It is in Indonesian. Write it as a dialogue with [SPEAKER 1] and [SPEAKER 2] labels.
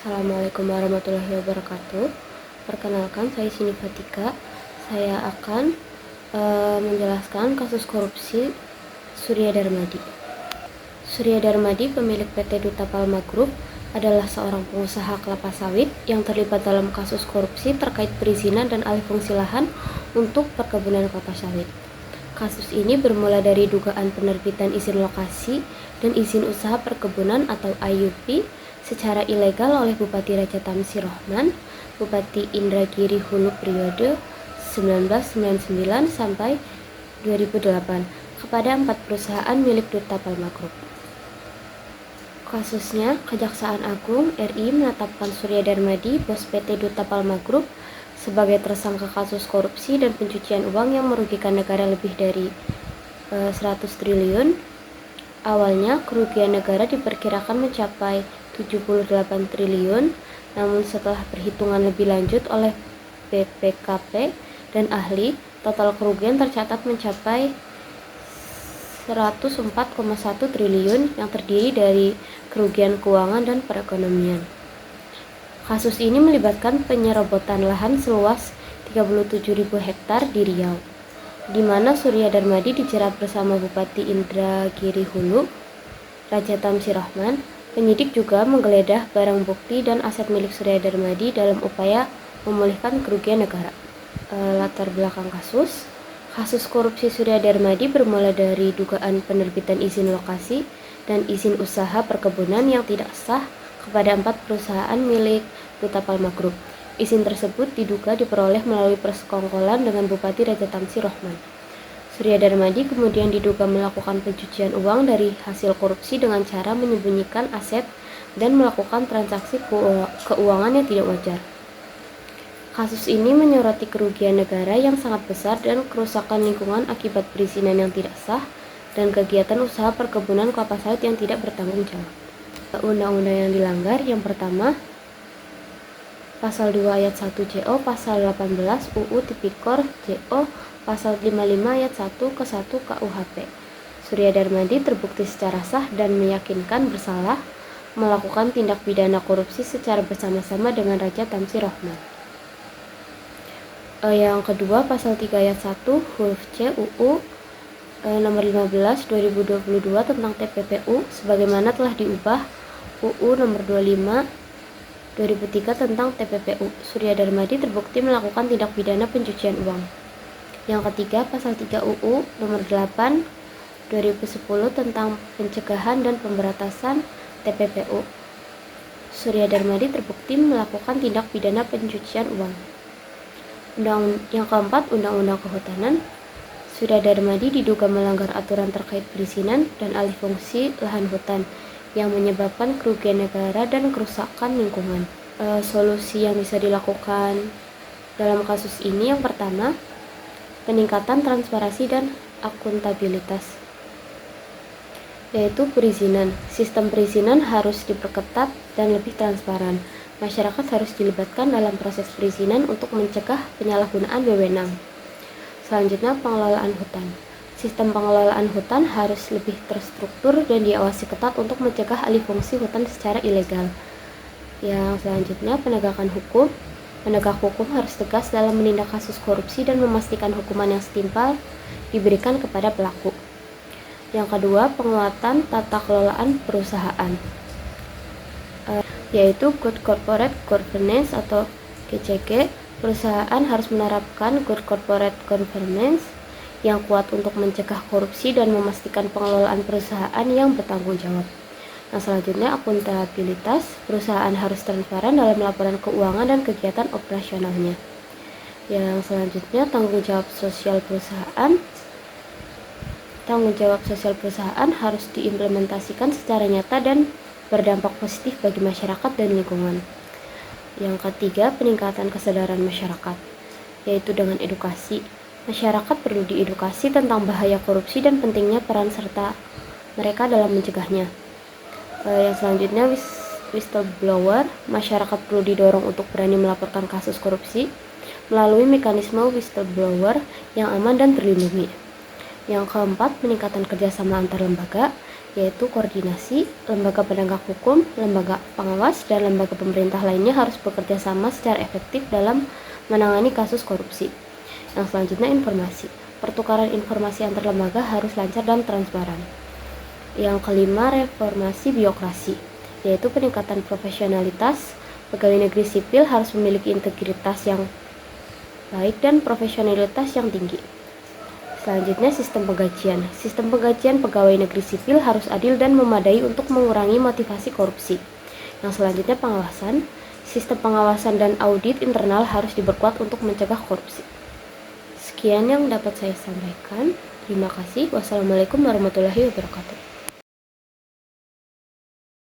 [SPEAKER 1] Assalamualaikum warahmatullahi wabarakatuh. Perkenalkan, saya Sini Fatika. Saya akan menjelaskan kasus korupsi Surya Darmadi. Surya Darmadi, pemilik PT Duta Palma Group, adalah seorang pengusaha kelapa sawit yang terlibat dalam kasus korupsi terkait perizinan dan alih fungsi lahan untuk perkebunan kelapa sawit. Kasus ini bermula dari dugaan penerbitan izin lokasi dan izin usaha perkebunan atau IUP secara ilegal oleh Bupati Raja Tamsir Rohman, Bupati Indragiri Hulu periode 1999 sampai 2008 kepada 4 perusahaan milik Duta Palma Group. Kasusnya, Kejaksaan Agung RI menetapkan Surya Darmadi, bos PT Duta Palma Group, sebagai tersangka kasus korupsi dan pencucian uang yang merugikan negara lebih dari 100 triliun. Awalnya, kerugian negara diperkirakan mencapai 78 triliun, namun setelah perhitungan lebih lanjut oleh BPKP dan ahli, total kerugian tercatat mencapai 104,1 triliun yang terdiri dari kerugian keuangan dan perekonomian. Kasus ini melibatkan penyerobotan lahan seluas 37.000 hektar di Riau, di mana Surya Darmadi dijerat bersama Bupati Indragiri Hulu, Raja Tamsir Rohman. Penyidik juga menggeledah barang bukti dan aset milik Surya Darmadi dalam upaya memulihkan kerugian negara. Latar belakang kasus korupsi Surya Darmadi bermula dari dugaan penerbitan izin lokasi dan izin usaha perkebunan yang tidak sah kepada 4 perusahaan milik Duta Palma Group. Izin tersebut diduga diperoleh melalui persekongkolan dengan Bupati Raja Tamsir Rohman. Surya Darmadi kemudian diduga melakukan pencucian uang dari hasil korupsi dengan cara menyembunyikan aset dan melakukan transaksi keuangan yang tidak wajar. Kasus ini menyoroti kerugian negara yang sangat besar dan kerusakan lingkungan akibat perizinan yang tidak sah dan kegiatan usaha perkebunan kelapa sawit yang tidak bertanggung jawab. Undang-undang yang dilanggar, yang pertama, Pasal 2 ayat 1 JO, Pasal 18 UU Tipikor JO, Pasal 55 ayat 1 ke 1 KUHP. Surya Darmadi terbukti secara sah dan meyakinkan bersalah melakukan tindak pidana korupsi secara bersama-sama dengan Raja Tamsir Rohman. Yang kedua, Pasal 3 ayat 1 huruf C UU nomor 15 2022 tentang TPPU sebagaimana telah diubah UU nomor 25 2003 tentang TPPU. Surya Darmadi terbukti melakukan tindak pidana pencucian uang. Yang ketiga, Pasal 3 UU nomor 8 2010 tentang pencegahan dan pemberantasan TPPU. Surya Darmadi terbukti melakukan tindak pidana pencucian uang. Yang keempat, Undang-Undang Kehutanan. Surya Darmadi diduga melanggar aturan terkait perizinan dan alih fungsi lahan hutan yang menyebabkan kerugian negara dan kerusakan lingkungan. Solusi yang bisa dilakukan dalam kasus ini, yang pertama, peningkatan transparansi dan akuntabilitas, yaitu perizinan. Sistem perizinan harus diperketat dan lebih transparan. Masyarakat harus dilibatkan dalam proses perizinan untuk mencegah penyalahgunaan wewenang. Selanjutnya, pengelolaan hutan. Sistem pengelolaan hutan harus lebih terstruktur dan diawasi ketat untuk mencegah alih fungsi hutan secara ilegal. Yang selanjutnya, penegakan hukum. Penegak hukum harus tegas dalam menindak kasus korupsi dan memastikan hukuman yang setimpal diberikan kepada pelaku. Yang kedua, penguatan tata kelolaan perusahaan, yaitu Good Corporate Governance atau GCG. Perusahaan harus menerapkan Good Corporate Governance yang kuat untuk mencegah korupsi dan memastikan pengelolaan perusahaan yang bertanggung jawab. Nah, selanjutnya, akuntabilitas. Perusahaan harus transparan dalam laporan keuangan dan kegiatan operasionalnya. Yang selanjutnya, tanggung jawab sosial perusahaan. Tanggung jawab sosial perusahaan harus diimplementasikan secara nyata dan berdampak positif bagi masyarakat dan lingkungan. Yang ketiga, peningkatan kesadaran masyarakat, yaitu dengan edukasi. Masyarakat perlu diedukasi tentang bahaya korupsi dan pentingnya peran serta mereka dalam mencegahnya. Yang selanjutnya, whistleblower. Masyarakat perlu didorong untuk berani melaporkan kasus korupsi melalui mekanisme whistleblower yang aman dan terlindungi. Yang keempat, peningkatan kerjasama antar lembaga. yaitu koordinasi, lembaga penegak hukum, lembaga pengawas, dan lembaga pemerintah lainnya harus bekerja sama secara efektif dalam menangani kasus korupsi. Yang selanjutnya informasi. Pertukaran informasi antar lembaga harus lancar dan transparan. Yang kelima, reformasi birokrasi, yaitu peningkatan profesionalitas. Pegawai negeri sipil harus memiliki integritas yang baik dan profesionalitas yang tinggi. Selanjutnya, sistem penggajian. Sistem penggajian pegawai negeri sipil harus adil dan memadai untuk mengurangi motivasi korupsi. Yang selanjutnya, pengawasan. Sistem pengawasan dan audit internal harus diperkuat untuk mencegah korupsi. Sekian yang dapat saya sampaikan. Terima kasih. Wassalamualaikum warahmatullahi wabarakatuh.